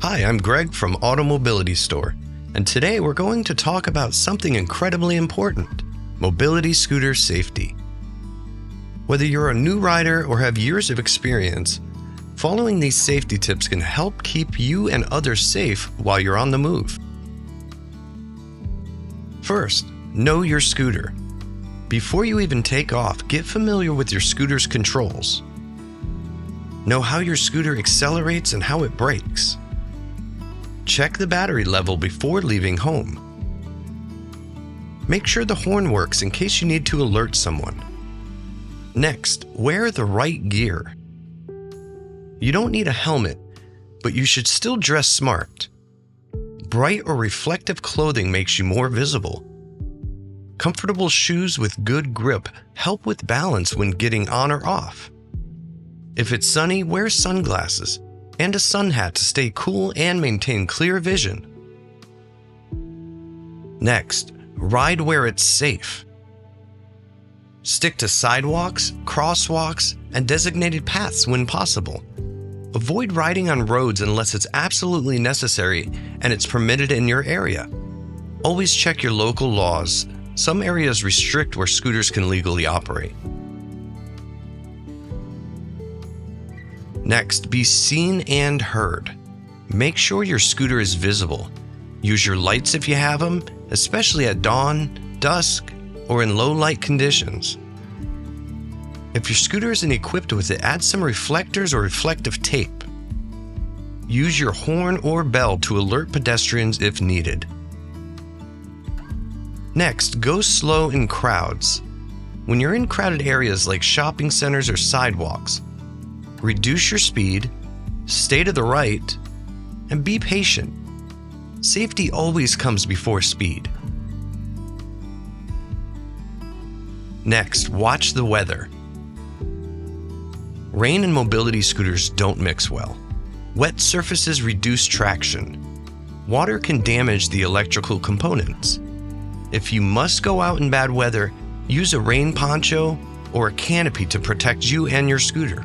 Hi, I'm Greg from AutoMobility Store, and today we're going to talk about something incredibly important: mobility scooter safety. Whether you're a new rider or have years of experience, following these safety tips can help keep you and others safe while you're on the move. First, know your scooter. Before you even take off, get familiar with your scooter's controls. Know how your scooter accelerates and how it brakes. Check the battery level before leaving home. Make sure the horn works in case you need to alert someone. Next, wear the right gear. You don't need a helmet, but you should still dress smart. Bright or reflective clothing makes you more visible. Comfortable shoes with good grip help with balance when getting on or off. If it's sunny, wear sunglasses and a sun hat to stay cool and maintain clear vision. Next, ride where it's safe. Stick to sidewalks, crosswalks, and designated paths when possible. Avoid riding on roads unless it's absolutely necessary and it's permitted in your area. Always check your local laws. Some areas restrict where scooters can legally operate. Next, be seen and heard. Make sure your scooter is visible. Use your lights if you have them, especially at dawn, dusk, or in low light conditions. If your scooter isn't equipped with it, add some reflectors or reflective tape. Use your horn or bell to alert pedestrians if needed. Next, go slow in crowds. When you're in crowded areas like shopping centers or sidewalks, reduce your speed, stay to the right, and be patient. Safety always comes before speed. Next, watch the weather. Rain and mobility scooters don't mix well. Wet surfaces reduce traction. Water can damage the electrical components. If you must go out in bad weather, use a rain poncho or a canopy to protect you and your scooter.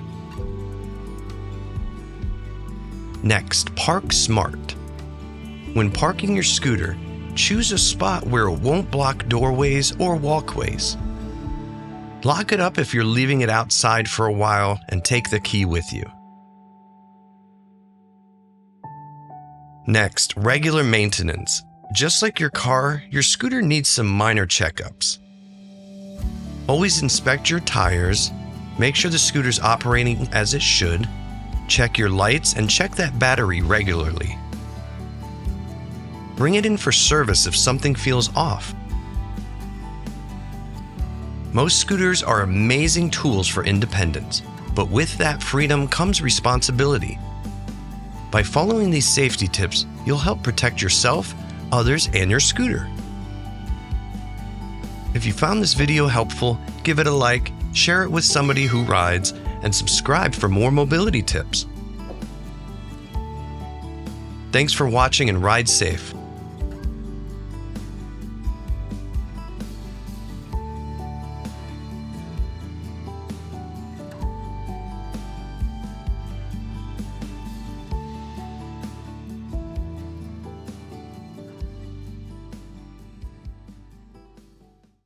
Next, park smart. When parking your scooter, choose a spot where it won't block doorways or walkways. Lock it up if you're leaving it outside for a while and take the key with you. Next, regular maintenance. Just like your car, your scooter needs some minor checkups. Always inspect your tires, make sure the scooter's operating as it should, check your lights, and check that battery regularly. Bring it in for service if something feels off. Most scooters are amazing tools for independence, but with that freedom comes responsibility. By following these safety tips, you'll help protect yourself, others, and your scooter. If you found this video helpful, give it a like, share it with somebody who rides, and subscribe for more mobility tips. Thanks for watching and ride safe.